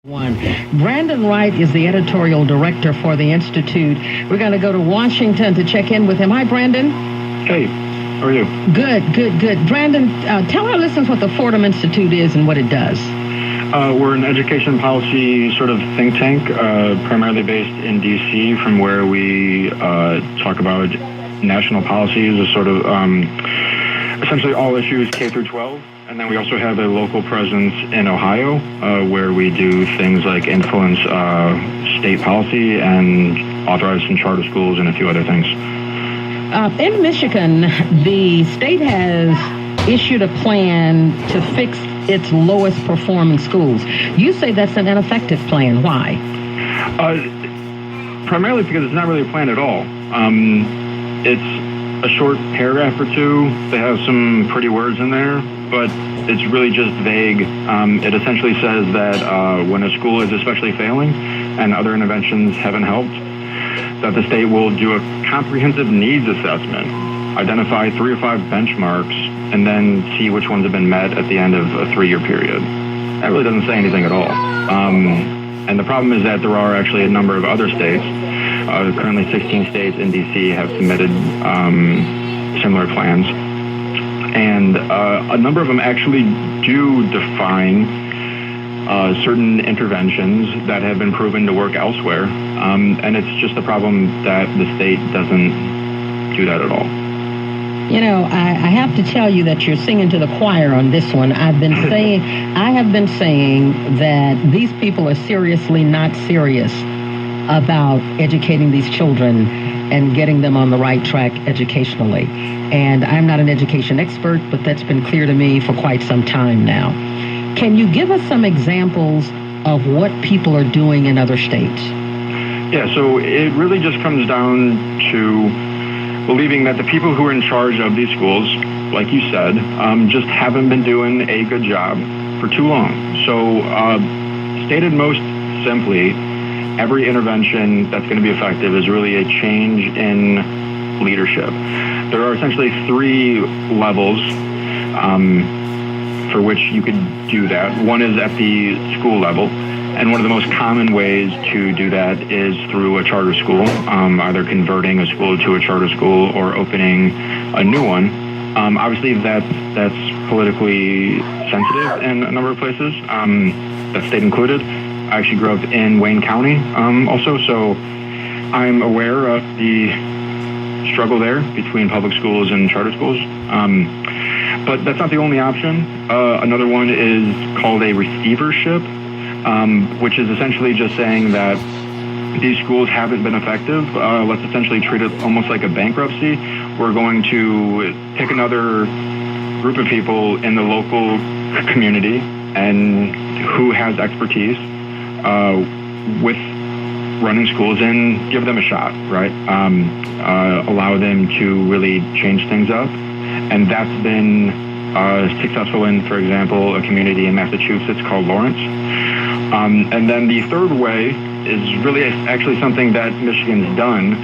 One. Brandon Wright is the editorial director for the Institute. We're going to go to Washington to check in with him. Hi, Brandon. Hey, how are you? Good. Brandon, tell our listeners what the Fordham Institute is and what it does. We're an education policy sort of think tank, primarily based in D.C., from where we talk about national policies, sort of essentially all issues K through 12. And then we also have a local presence in Ohio, where we do things like influence state policy and authorize some charter schools and a few other things. In Michigan, the state has issued a plan to fix its lowest performing schools. You say that's an ineffective plan. Why? Primarily because it's not really a plan at all. It's a short paragraph or two that has some pretty words in there, but it's really just vague. It essentially says that when a school is especially failing and other interventions haven't helped, that the state will do a comprehensive needs assessment, identify 3 or 5 benchmarks, and then see which ones have been met at the end of a 3-year period. That really doesn't say anything at all. And the problem is that there are actually a number of other states. Currently 16 states in D.C. have submitted similar plans. And a number of them actually do define certain interventions that have been proven to work elsewhere. And it's just a problem that the state doesn't do that at all. You know, I have to tell you that you're singing to the choir on this one. I have been saying that these people are seriously not serious about educating these children and getting them on the right track educationally. And I'm not an education expert, but that's been clear to me for quite some time now. Can you give us some examples of what people are doing in other states? Yeah, so it really just comes down to believing that the people who are in charge of these schools, like you said, just haven't been doing a good job for too long. So stated most simply, every intervention that's going to be effective is really a change in leadership. There are essentially 3 levels for which you could do that. One is at the school level, and one of the most common ways to do that is through a charter school, either converting a school to a charter school or opening a new one. Obviously, that's politically sensitive in a number of places, that state included. I actually grew up in Wayne County also, so I'm aware of the struggle there between public schools and charter schools. But that's not the only option. Another one is called a receivership, which is essentially just saying that these schools haven't been effective. Let's essentially treat it almost like a bankruptcy. We're going to pick another group of people in the local community and who has expertise with running schools and give them a shot, right? Allow them to really change things up. And that's been successful in, for example, a community in Massachusetts called Lawrence. And then the third way is really actually something that Michigan's done,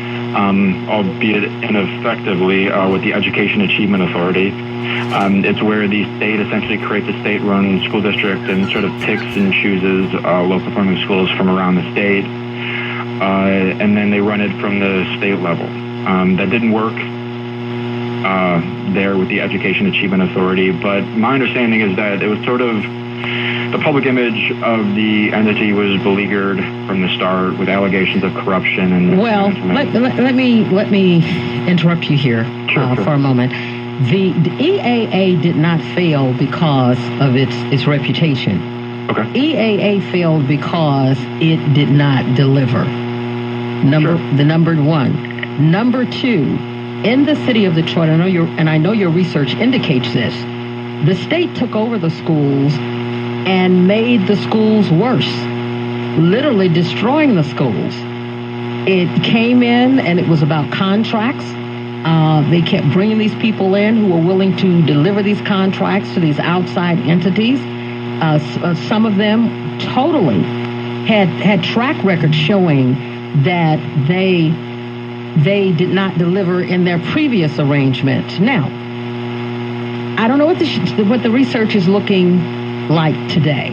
albeit ineffectively, with the Education Achievement Authority. It's where the state essentially creates a state-run school district and sort of picks and chooses low-performing schools from around the state, and then they run it from the state level. That didn't work there with the Education Achievement Authority, but my understanding is that it was sort of the public image of the entity was beleaguered from the start with allegations of corruption and. Well, let me interrupt you here Sure. for a moment. The EAA did not fail because of its reputation. Okay. EAA failed because it did not deliver. The number one. Number 2. In the city of Detroit, I know your research indicates this, the state took over the schools and made the schools worse, literally destroying the schools. It came in and it was about contracts. They kept bringing these people in who were willing to deliver these contracts to these outside entities. Some of them totally had track records showing that they did not deliver in their previous arrangement. Now, I don't know what the research is looking like today.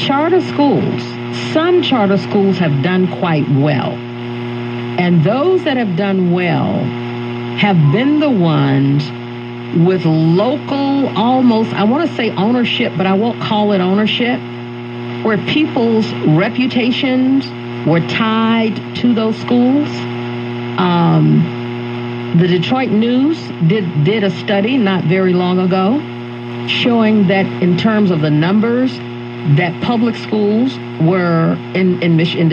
charter schools, some charter schools have done quite well. And those that have done well have been the ones with local, almost, I want to say ownership, but I won't call it ownership, where people's reputations were tied to those schools. The Detroit News did a study not very long ago showing that in terms of the numbers that public schools were in Detroit.